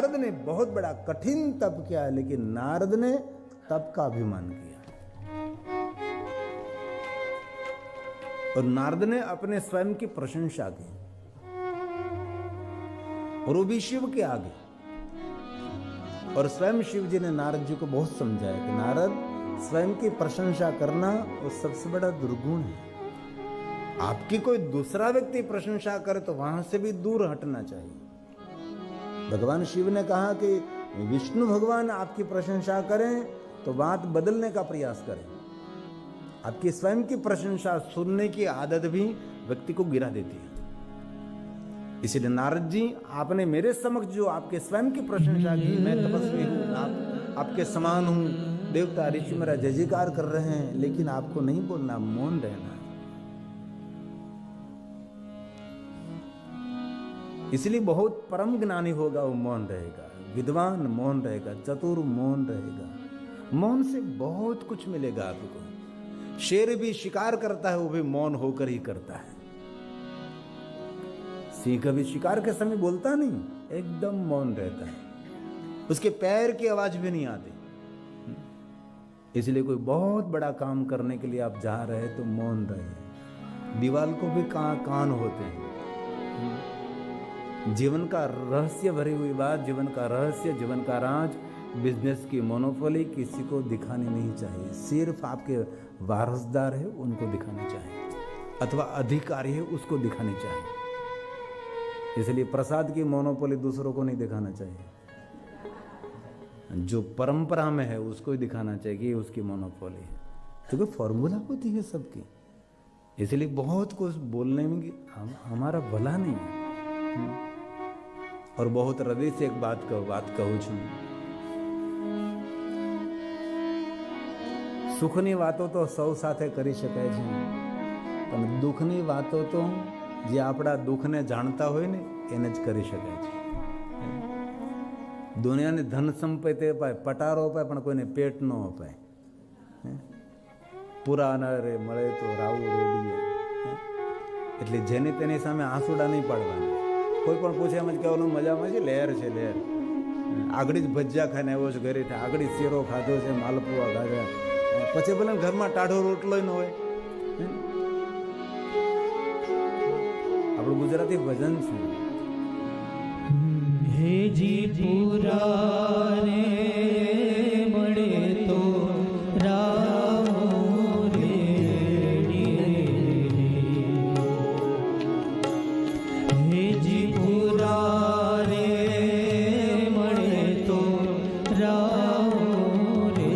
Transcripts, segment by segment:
नारद ने बहुत बड़ा कठिन तप किया, लेकिन नारद ने तप का अभिमान किया। और नारद ने अपने स्वयं की प्रशंसा की, और वो भी शिव के आगे। और स्वयं शिव जी ने नारद जी को बहुत समझाया कि नारद, स्वयं की प्रशंसा करना वो सबसे बड़ा दुर्गुण है। आपकी कोई दूसरा व्यक्ति प्रशंसा करे तो वहां से भी दूर हटना चाहिए। भगवान शिव ने कहा कि विष्णु भगवान आपकी प्रशंसा करें तो बात बदलने का प्रयास करें। आपकी स्वयं की प्रशंसा सुनने की आदत भी व्यक्ति को गिरा देती है। इसलिए नारद जी, आपने मेरे समक्ष जो आपके स्वयं की प्रशंसा की, मैं तपस्वी हूं, आपके समान हूं, देवता ऋषि मेरा जय जयकार कर रहे हैं, लेकिन आपको नहीं बोलना, मौन रहना। इसलिए बहुत परम ज्ञानी होगा वो मौन रहेगा, विद्वान मौन रहेगा, चतुर मौन रहेगा। मौन से बहुत कुछ मिलेगा आपको। शेर भी शिकार करता है, वो भी मौन होकर ही करता है। सिंह कभी शिकार के समय बोलता नहीं, एकदम मौन रहता है, उसके पैर की आवाज भी नहीं आती। इसलिए कोई बहुत बड़ा काम करने के लिए आप जा रहे तो मौन रहे। दीवाल को भी कान होते हैं। जीवन का रहस्य भरी हुई बात, जीवन का रहस्य, जीवन का राज, बिजनेस की मोनोपोली किसी को दिखानी नहीं चाहिए। सिर्फ आपके वारसदार है उनको दिखानी चाहिए, अथवा अधिकारी है उसको दिखानी चाहिए। इसलिए प्रसाद की मोनोपोली दूसरों को नहीं दिखाना चाहिए, जो परंपरा में है उसको ही दिखाना चाहिए कि उसकी मोनोपोली है, क्योंकि फॉर्मूला होती है सबकी। इसलिए बहुत कुछ बोलने में हमारा भला नहीं है। और बहुत हृदय से एक बात कहूँ छू, સુખની વાતો તો સૌ સાથે કરી શકાય છે, પણ દુઃખની વાતો તો જે આપણા દુઃખને જાણતા હોય ને એને જ કરી શકાય છે. દુનિયાની ધન સંપત્તિ અપાય, પટારો અપાય, પણ કોઈને પેટ ન અપાય. પૂરા અનારે મળે તો રાવું રેડીએ. એટલે જેને તેની સામે આંસુડા નહીં પાડવાના. કોઈ પણ પૂછે એમ જ કહેવાનું મજામાં છે, લહેર છે લહેર. આગળ જ ભજીયા ખાઈને આવ્યો છે ઘરે, આગળ જ શેરો ખાધો છે, માલપુઆ ખાધા, પછી ભલે ઘરમાં ટાઢો રોટલો ન હોય. આપણું ગુજરાતી ભજન છે, હેજી પૂરા રે મળે તો રામ રે, હેજી પૂરા રે મળે તો રામ રે,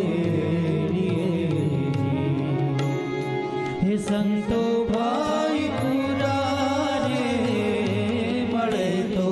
હે સંતો ભાઈ પૂરા રે મળે તો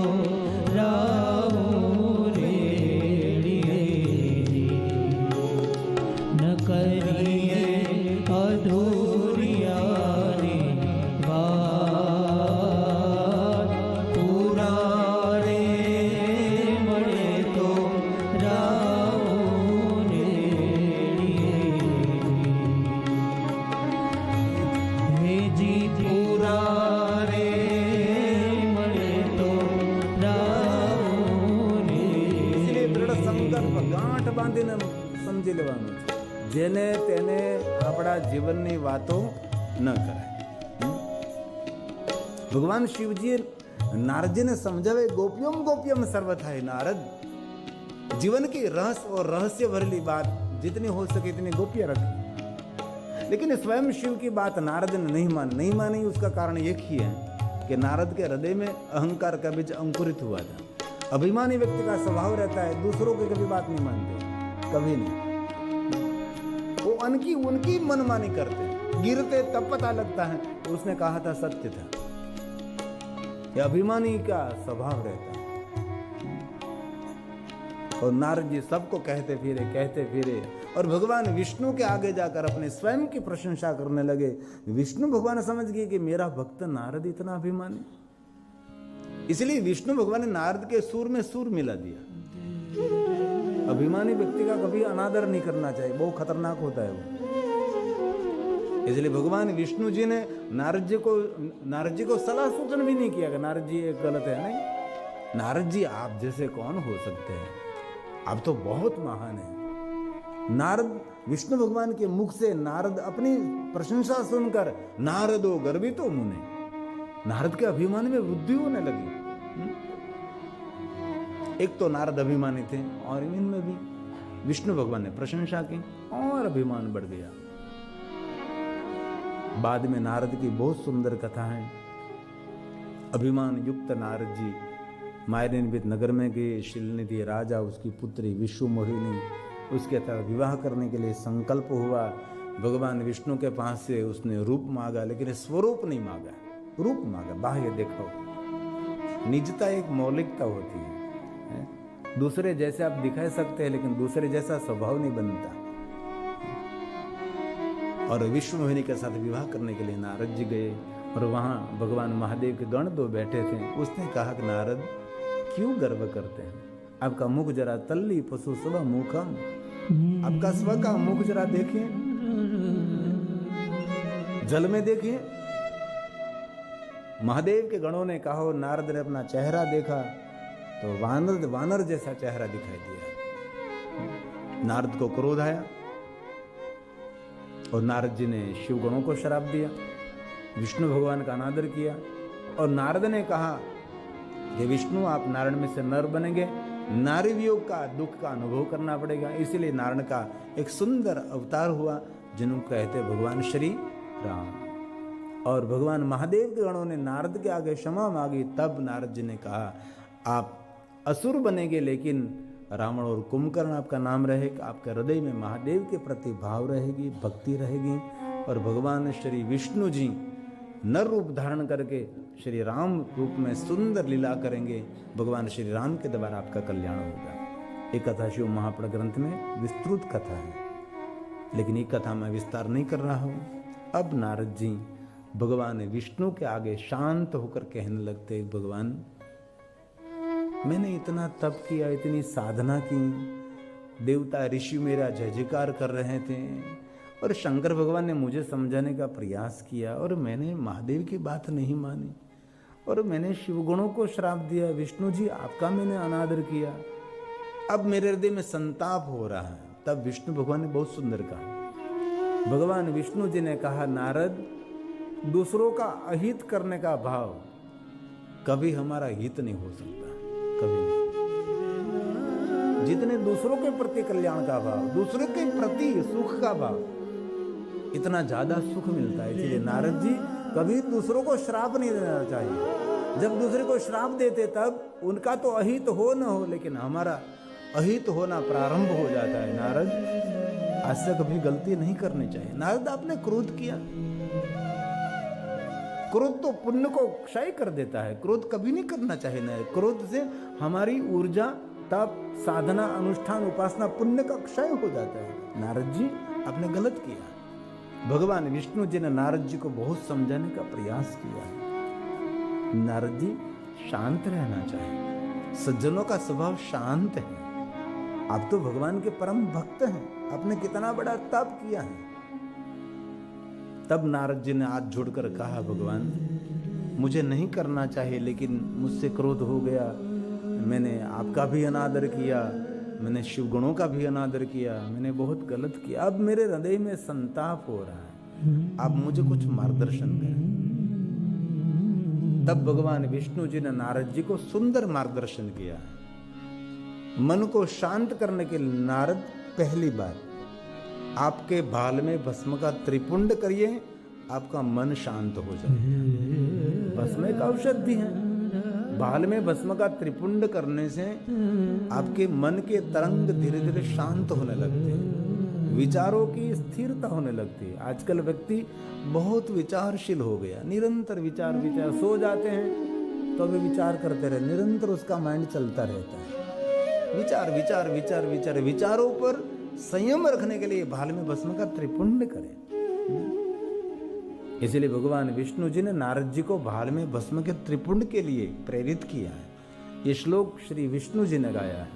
સમજી લેવાનું છે. જેને તેને આપણા જીવનની વાતો ન કરાય. ભગવાન શિવજી नारद ने समझावे, गोप्यम गोप्यम सर्वथा है नारद, जीवन की रहस्य और रहस्य भरली बात जितनी हो सके इतनी गोप्य रखी. लेकिन स्वयं शिव की बात नारद ने नहीं मानी. उसका कारण एक ही है कि नारद के हृदय में अहंकार का बीज अंकुरित हुआ था. अभिमानी व्यक्ति का स्वभाव रहता है दूसरों की कभी बात नहीं मानते, कभी नहीं. वो उनकी मनमानी करते, गिरते तब पता लगता है तो उसने कहा था सत्य था. यह अभिमानी का स्वभाव रहता है. और नारद जी सबको कहते फिरे और भगवान विष्णु के आगे जाकर अपने स्वयं की प्रशंसा करने लगे. विष्णु भगवान समझ गए कि मेरा भक्त नारद इतना अभिमानी, इसलिए विष्णु भगवान ने नारद के सुर में सुर मिला दिया. अभिमानी व्यक्ति का कभी अनादर नहीं करना चाहिए, बहुत खतरनाक होता है वो. इसलिए भगवान विष्णु जी ने नारद जी को सलाह सूचन भी नहीं किया कि नारद जी ये गलत है. नहीं, नारद जी आप जैसे कौन हो सकते हैं, आप तो बहुत महान हैं। नारद विष्णु भगवान के मुख से नारद अपनी प्रशंसा सुनकर नारदो गर्वितो मुने, नारद के अभिमान में वृद्धि होने लगी। एक तो नारद अभिमानी थे और इनमें भी विष्णु भगवान ने प्रशंसा की और अभिमान बढ़ गया। बाद में नारद की बहुत सुंदर कथा है। अभिमान युक्त नारद जी मायरनिवित नगर में गए। शिलनिधि राजा उसकी पुत्री विश्व मोहिनी उसके साथ विवाह करने के लिए संकल्प हुआ। भगवान विष्णु के पास से उसने रूप मांगा, लेकिन स्वरूप नहीं मांगा, रूप मांगा। बाह्य देखो, निजता एक मौलिकता होती है। दूसरे जैसे आप दिखाई सकते हैं, लेकिन दूसरे जैसा स्वभाव नहीं बनता। और विश्व मोहिनी के साथ विवाह करने के लिए नारद जी गए और वहां भगवान महादेव के गण दो बैठे थे। उसने कहा कि नारद क्यों गर्व करते हैं, आपका मुख जरा तल्ली पशु स्व मुखम, आपका स्व का मुख जरा देखिए, जल में देखिए। महादेव के गणों ने कहा, नारद ने अपना चेहरा देखा तो वानर जैसा चेहरा दिखाई दिया। नारद को क्रोध आया और नारद जी ने शिव गणों को श्राप दिया, विष्णु भगवान का अनादर किया। और नारद ने कहा कि विष्णु आप नारायण में से नर बनेंगे, नारी वियोग का दुख का अनुभव करना पड़ेगा। इसीलिए नारायण का एक सुंदर अवतार हुआ जिनको कहते भगवान श्री राम। और भगवान महादेव के गणों ने नारद के आगे क्षमा मांगी। तब नारद जी ने कहा आप असुर बनेंगे, लेकिन रावण और कुंभकर्ण आपका नाम रहेगा, आपके हृदय में महादेव के प्रति भाव रहेगी, भक्ति रहेगी। और भगवान श्री विष्णु जी नर रूप धारण करके श्री राम रूप में सुंदर लीला करेंगे। भगवान श्री राम के द्वारा आपका कल्याण होगा। एक कथा शिव महापुराण ग्रंथ में विस्तृत कथा है, लेकिन ये कथा मैं विस्तार नहीं कर रहा हूं। अब नारद जी भगवान विष्णु के आगे शांत होकर कहने लगते, भगवान मैंने इतना तप किया, इतनी साधना की, देवता ऋषि मेरा जय जयकार कर रहे थे और शंकर भगवान ने मुझे समझाने का प्रयास किया और मैंने महादेव की बात नहीं मानी और मैंने शिवगुणों को श्राप दिया। विष्णु जी आपका मैंने अनादर किया, अब मेरे हृदय में संताप हो रहा है। तब विष्णु भगवान ने बहुत सुंदर कहा। भगवान विष्णु जी ने कहा, नारद दूसरों का अहित करने का भाव कभी हमारा हित नहीं हो सकता, कभी नहीं। जितने दूसरों के प्रति कल्याण का भाव, दूसरों के प्रति सुख का भाव, इतना ज्यादा सुख मिलता है। इसलिए नारद जी कभी दूसरों को श्राप नहीं देना चाहिए। जब दूसरे को श्राप देते तब उनका तो अहित हो न हो, लेकिन हमारा अहित होना प्रारंभ हो जाता है। नारद आज से कभी गलती नहीं करनी चाहिए। नारद आपने क्रोध किया, क्रोध तो पुण्य को क्षय कर देता है, क्रोध कभी नहीं करना चाहिए। न क्रोध से हमारी ऊर्जा, तप, साधना, अनुष्ठान, उपासना, पुण्य का क्षय हो जाता है। नारद जी आपने गलत किया। भगवान विष्णु जी ने नारद जी को बहुत समझाने का प्रयास किया। नारद जी शांत रहना चाहिए, सज्जनों का स्वभाव शांत है। आप तो भगवान के परम भक्त हैं, आपने कितना बड़ा तप किया है। तब नारद जी ने हाथ जोड़कर कहा, भगवान मुझे नहीं करना चाहिए, लेकिन मुझसे क्रोध हो गया। मैंने आपका भी अनादर किया, मैंने शिव गुणों का भी अनादर किया, मैंने बहुत गलत किया। अब मेरे हृदय में संताप हो रहा है, आप मुझे कुछ मार्गदर्शन करें। तब भगवान विष्णु जी ने नारद जी को सुंदर मार्गदर्शन किया। मन को शांत करने के लिए नारद, पहली बात आपके बाल में भस्म का त्रिपुंड करिए, आपका मन शांत हो जाए। भस्म एक औषधि है। बाल में भस्म का त्रिपुंड करने से आपके मन के तरंग धीरे धीरे शांत होने लगते हैं, विचारों की स्थिरता होने लगती है। आजकल व्यक्ति बहुत विचारशील हो गया, निरंतर विचार, सो जाते हैं तो भी विचार करते रहे, निरंतर उसका माइंड चलता रहता है। विचार, विचारों पर संयम रखने के लिए बाल में भस्म का त्रिपुंड करें। इसलिए भगवान विष्णु जी ने नारद जी को बाल में भस्म के त्रिपुंड के लिए प्रेरित किया है। ये श्लोक श्री विष्णु जी ने गाया है।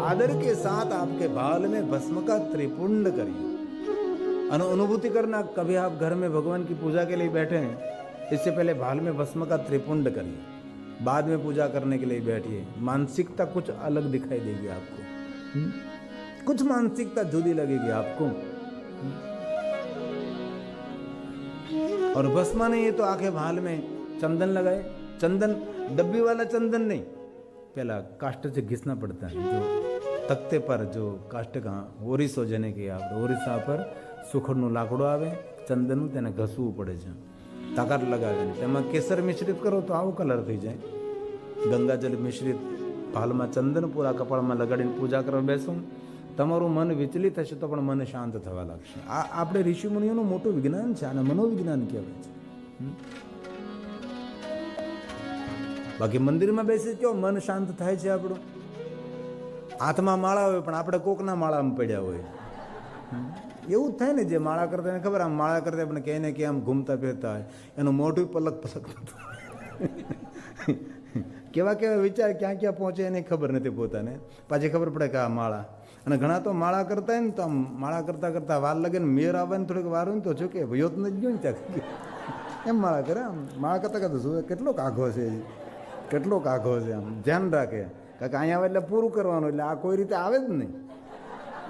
आदर के साथ आपके बाल में भस्म का त्रिपुंड करिए। अनुभूति करना, कभी आप घर में भगवान की पूजा के लिए बैठे हैं, इससे पहले बाल में भस्म का त्रिपुंड करिए, बाद में पूजा करने के लिए बैठिए। मानसिकता कुछ अलग दिखाई देगी आपको, कुछ मानसिकता जुदी लगेगी आपको। और भस्मा नहीं है तो आंखें भाल में चंदन लगाए। चंदन डब्बी वाला चंदन नहीं, पहला काष्ट से घिसना पड़ता है, जो तख्ते पर जो काष्ट का ઓરિસો જેને કે આપણે ઓરિસા પર સુખડનું લાકડું આવે, ચંદનનું, તેને ઘસવું પડે છે, તાકાત લગાવીને તેમાં કેસર મિશ્રિત કરો તો આવો કલર થઈ જાય. ગંગાજલ મિશ્રિત ભાલમાં ચંદન પૂરા કપાળમાં લગાડીને પૂજા કરવા બેસો, તમારું મન વિચલિત થશે તો પણ મન શાંત થવા લાગશે. આ આપણે ઋષિમુનિઓનું મોટું વિજ્ઞાન છે, આને મનોવિજ્ઞાન કહેવાય છે. બાકી મંદિરમાં બેસી કેવો મન શાંત થાય છે આપણું? હાથમાં માળા હોય પણ આપણે કોકના માળામાં પડ્યા હોય. એવું જ થાય ને, જે માળા કરતા એને ખબર, આમ માળા કરતા આપણે ક્યાંય ને ક્યાં આમ ઘૂમતા ફેરતા હોય, એનું મોઢું પલક પલક કેવા કેવા વિચાર ક્યાં ક્યાં પહોંચે એની ખબર નથી પોતાને. પાછી ખબર પડે કે આ માળા. અને ઘણા તો માળા કરતા હોય ને તો આમ માળા કરતા કરતા વાર લાગે ને, મેર આવે ને થોડીક વાર હોય ને તો જો કે ભયોત નથી ગયો ને ત્યાં એમ માળા કરે. આમ માળા કરતા કરતા શું કેટલો કાઘો છે, કેટલો કાઘો છે, આમ ધ્યાન રાખે. કારણ કે અહીંયા આવે એટલે પૂરું કરવાનું, એટલે આ કોઈ રીતે આવે જ નહીં.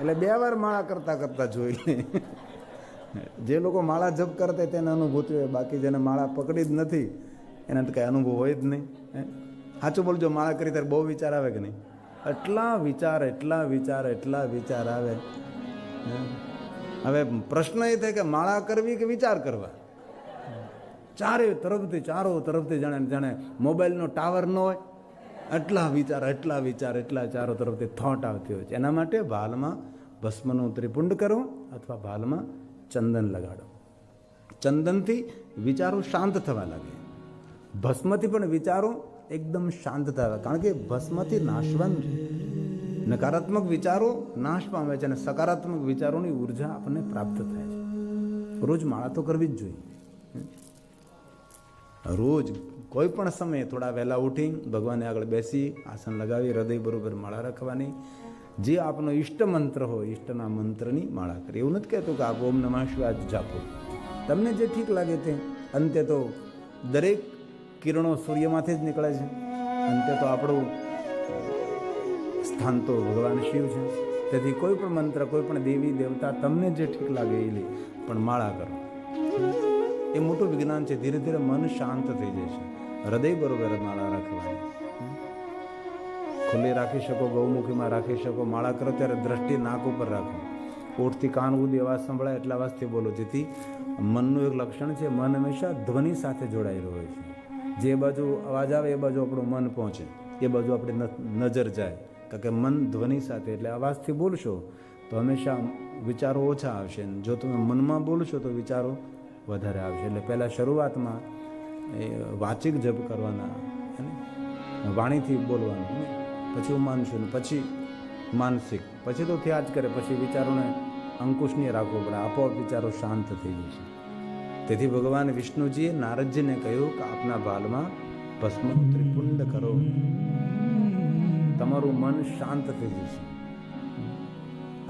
એટલે 2 વાર માળા કરતા કરતા જોઈ. જે લોકો માળા જપ કરતા તેને અનુભૂતિ હોય, બાકી જેને માળા પકડી જ નથી એના તો કઈ અનુભવ હોય જ નહીં. સાચું બોલજો, માળા કરી ત્યારે બહુ વિચાર આવે કે નહીં? એટલા વિચાર આવે. હવે પ્રશ્ન એ થાય કે માળા કરવી કે વિચાર કરવા? ચારો તરફથી જાણે મોબાઈલનો ટાવર ન હોય, એટલા વિચાર ચારો તરફથી થોટ આવતી હોય છે. એના માટે ભાલમાં ભસ્મનું ત્રિપુંડ કરો અથવા ભાલમાં ચંદન લગાડો. ચંદનથી વિચારો શાંત થવા લાગે, ભસ્મથી પણ વિચારો એકદમ શાંત થવા. કારણ કે ભસ્મથી નાશવંત, નકારાત્મક વિચારો નાશ પામે છે અને સકારાત્મક વિચારોની ઉર્જા આપણને પ્રાપ્ત થાય છે. રોજ માળા તો કરવી જ જોઈએ. રોજ કોઈ પણ સમયે થોડા વહેલા ઉઠી ભગવાનને આગળ બેસી આસન લગાવી હૃદય બરોબર માળા રાખવાની. જે આપનો ઈષ્ટ મંત્ર હોય, ઈષ્ટના મંત્રની માળા કરી. એવું નથી કહેતું કે આપ ઓમ નમઃ શિવાય જાપો, તમને જે ઠીક લાગે તે. અંતે તો દરેક કિરણો સૂર્યમાંથી જ નીકળે છે. અંતે તો આપણું સ્થાન તો ભગવાન શિવ છે. તેથી કોઈ પણ મંત્ર, કોઈ પણ દેવી દેવતા તમને જે ઠીક લાગે એ લે, પણ માળા કરો. એ મોટું વિજ્ઞાન છે. ધીરે ધીરે મન શાંત થઈ જાય છે. હૃદય બરોબર માળા રાખવાની. ખુલ્લી રાખી શકો, ગૌમુખીમાં રાખી શકો. માળા કરો ત્યારે દ્રષ્ટિ નાક ઉપર રાખો. ઓઠથી કાન સુધી અવાજ સંભળાય એટલા અવાજથી બોલો, જેથી મનનું એક લક્ષણ છે, મન હંમેશા ધ્વનિ સાથે જોડાયેલું હોય છે. જે બાજુ અવાજ આવે એ બાજુ આપણું મન પહોંચે, એ બાજુ આપણી નજર જાય. કારણ કે મન ધ્વનિ સાથે, એટલે અવાજથી બોલશો તો હંમેશા વિચારો ઓછા આવશે. જો તમે મનમાં બોલશો તો વિચારો વધારે આવશે. એટલે પહેલાં શરૂઆતમાં એ વાચિક જપ કરવાના, વાણીથી બોલવાનું, પછી હું માનશું, ને પછી માનસિક, પછી તો થયા જ કરે. પછી વિચારોને અંકુશ નહીં રાખવો પડે, આપોઆપ વિચારો શાંત થઈ જશે. તેથી ભગવાન વિષ્ણુજીએ નારદજીને કહ્યું કે આપના ભાલમાં ભસ્મનું ત્રિપુંડ કરો, તમારું મન શાંત થઈ જશે.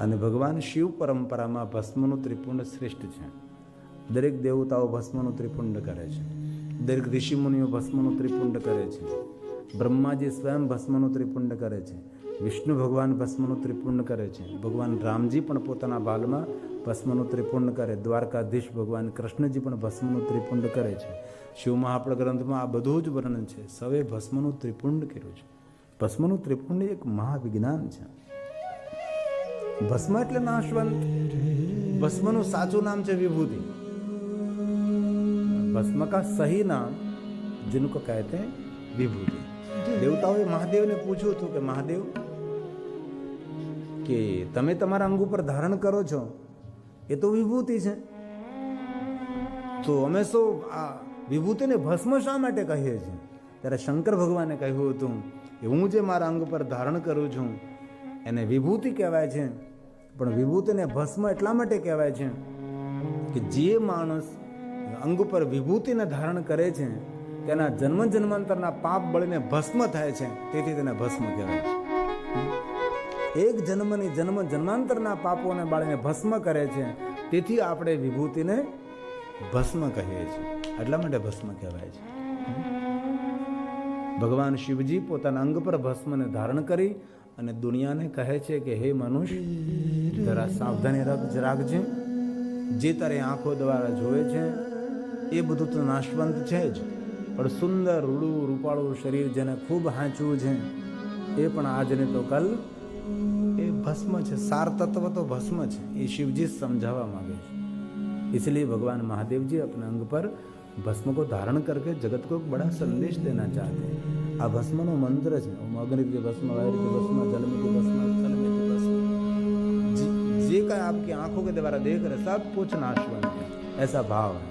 અને ભગવાન શિવ પરંપરામાં ભસ્મનું ત્રિપુંડ શ્રેષ્ઠ છે. દરેક દેવતાઓ ભસ્મનું ત્રિપુંડ કરે છે, દરેક ઋષિમુનિઓ ભસ્મનું ત્રિપુંડ કરે છે, બ્રહ્માજી સ્વયં ભસ્મનું ત્રિપુંડ કરે છે, વિષ્ણુ ભગવાન ભસ્મનું ત્રિપુંડ કરે છે, ભગવાન રામજી પણ પોતાના બાલમાં ભસ્મનું ત્રિપુંડ કરે, દ્વારકાધીશ ભગવાન કૃષ્ણજી પણ ભસ્મનું ત્રિપુંડ કરે છે. શિવ મહાપળ ગ્રંથમાં આ બધું જ વર્ણન છે. સૌએ ભસ્મનું ત્રિપુંડ કર્યું છે. ભસ્મનું ત્રિપુંડ એક મહાવિજ્ઞાન છે. ભસ્મ એટલે નાશવંત. ભસ્મનું સાચું નામ છે વિભૂતિ. भस्म का सही नाम जिनको कहते हैं विभूति. देवताओं महादेव ने पूछू હતું કે મહાદેવ, કે તમે તમારા અંગ ઉપર ધારણ કરો છો એ તો વિભૂતિ છે, તો અમે શું આ વિભૂતિને ભસ્મ શા માટે કહીએ છીએ? ત્યારે શંકર ભગવાને કહ્યું હતું કે હું જે મારા અંગ પર ધારણ કરું છું એને વિભૂતિ કહેવાય છે. પણ વિભૂતિને ભસ્મ એટલા માટે કહેવાય છે કે જે માણસ અંગ પર વિભૂતિને ધારણ કરે છે તેના જન્મ જન્માંતરના પાપ બળીને ભસ્મ થાય છે, તેથી તેને ભસ્મ કહેવાય છે. એક જન્મની જન્માંતરના પાપોને બાળીને ભસ્મ કરે છે. તેથી આપણે વિભૂતિને ભસ્મ કહીએ છીએ. એટલા માટે ભસ્મ કહેવાય છે. ભગવાન શિવજી પોતાના અંગ પર ભસ્મને ધારણ કરી અને દુનિયાને કહે છે કે હે મનુષ્ય, જરા સાવધાની રાખજે. જે તારે આંખો દ્વારા જોવે છે એ બધું તો નાશવંત છે જ, પણ સુંદર રૂડું રૂપાળું શરીર જેને ખૂબ હાંચવું છે એ પણ આજને તો કલ એ ભસ્મ છે. સાર તત્વ તો ભસ્મ છે. એ શિવજી समझावा मांगे છે. इसलिए भगवान महादेव जी अपने अंग पर भस्म को धारण करके जगत को एक बड़ा संदेश देना चाहते हैं. आ भस्म नो मंत्र है. ओम अग्नि के भस्म, वायु के भस्म, जल में के भस्म, स्थल में के भस्म. जे का आपकी आंखों के द्वारा देख रहे सब कुछ नाशवंत है, ऐसा भाव है.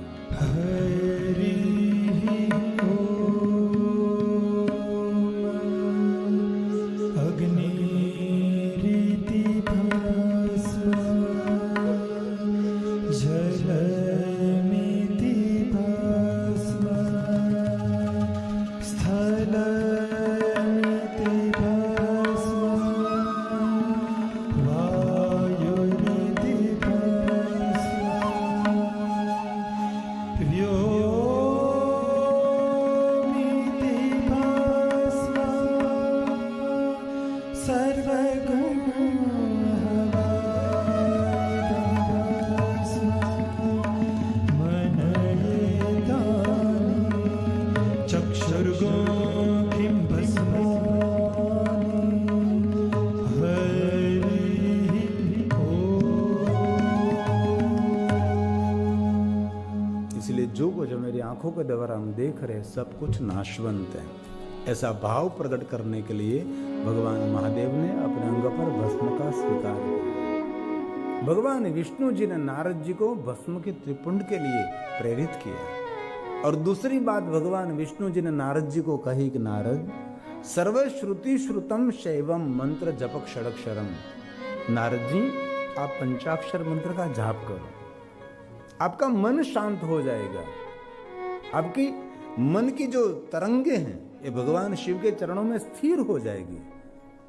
जो मेरी आंखों के द्वारा हम देख रहे सब कुछ नाशवंत है, ऐसा भाव प्रकट करने के लिए भगवान महादेव ने अपने अंग पर भस्म का स्वीकार किया. भगवान विष्णु जी ने नारद जी को भस्म के त्रिपुंड के लिए प्रेरित किया. और दूसरी बात भगवान विष्णु जी ने नारद जी को कही कि नारद, सर्वश्रुति श्रुतम शैवम मंत्र जपक षडक्षरम. नारद जी, आप पंचाक्षर मंत्र का जाप करो, आपका मन शांत हो जाएगा. आपकी मन की जो तरंगे हैं ये भगवान शिव के चरणों में स्थिर हो जाएगी.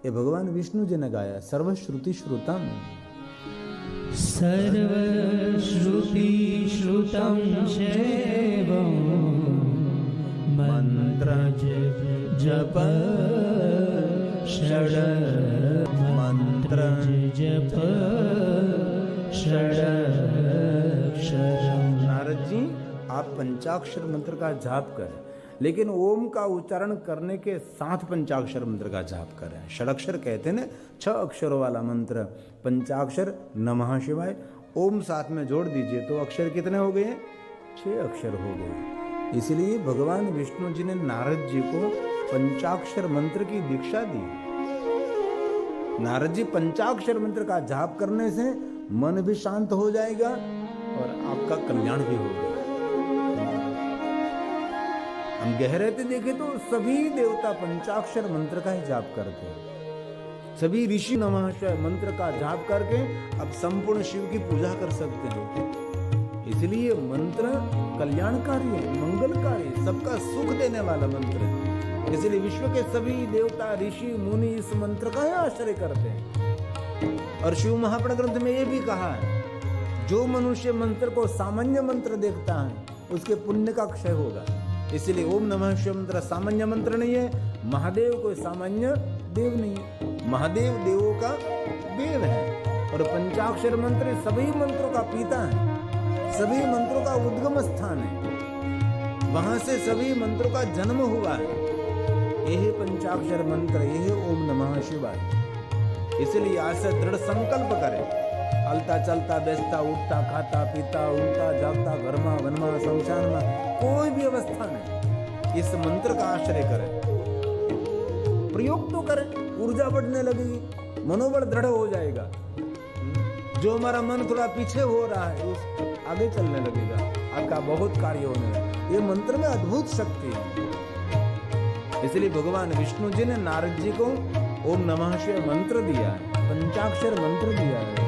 ये भगवान विष्णु जी ने गाया. सर्वश्रुति श्रुतम, सर्वश्रुति श्रुतम शैवम मंत्र जप षड मंत्र जप षडक्षरम. नारद जी, आप पंचाक्षर मंत्र का जाप करें, लेकिन ओम का उच्चारण करने के साथ पंचाक्षर मंत्र का जाप करें. षडक्षर कहते हैं ना, 6 अक्षरों वाला मंत्र. पंचाक्षर नमः शिवाय, ओम साथ में जोड़ दीजिए तो अक्षर कितने हो गए? 6 अक्षर हो गए. इसलिए भगवान विष्णु जी ने नारद जी को पंचाक्षर मंत्र की दीक्षा दी. नारद जी, पंचाक्षर मंत्र का जाप करने से मन भी शांत हो जाएगा और आपका कल्याण भी होगा. हम गहरे से देखें तो सभी देवता पंचाक्षर मंत्र का ही जाप करते हैं. सभी ऋषि नमः शिवाय मंत्र का जाप करके अब संपूर्ण शिव की पूजा कर सकते हैं. इसलिए मंत्र कल्याणकारी है, मंगलकारी, सबका सुख देने वाला मंत्र है. इसलिए विश्व के सभी देवता ऋषि मुनि इस मंत्र का ही आश्रय करते हैं. और शिव महापुराण ग्रंथ में ये भी कहा है, जो मनुष्य मंत्र को सामान्य मंत्र देखता है उसके पुण्य का क्षय होगा. इसलिए ओम नमः शिवाय मंत्र सामान्य मंत्र नहीं है. महादेव कोई सामान्य देव नहीं है, महादेव देवों का देव है. और पंचाक्षर मंत्र सभी मंत्रों का पिता है, सभी मंत्रों का उद्गम स्थान है, वहां से सभी मंत्रों का जन्म हुआ है. यही पंचाक्षर मंत्र, यही ओम नमः शिवाय. इसलिए आज से दृढ़ संकल्प करें. हलता चलता बेचता उठता खाता पीता उठता जागता घर में वन में शमशान में कोई भी अवस्था में इस मंत्र का आश्रय करें. प्रयोग तो करें, ऊर्जा बढ़ने लगेगी, मनोबल दृढ़ हो जाएगा. जो हमारा मन थोड़ा पीछे हो रहा है उस आगे चलने लगेगा. आपका बहुत कार्य होने लगेगा. ये मंत्र में अद्भुत शक्ति है. इसलिए भगवान विष्णु जी ने नारद जी को ओम नमः शिवाय मंत्र दिया है, पंचाक्षर मंत्र दिया है.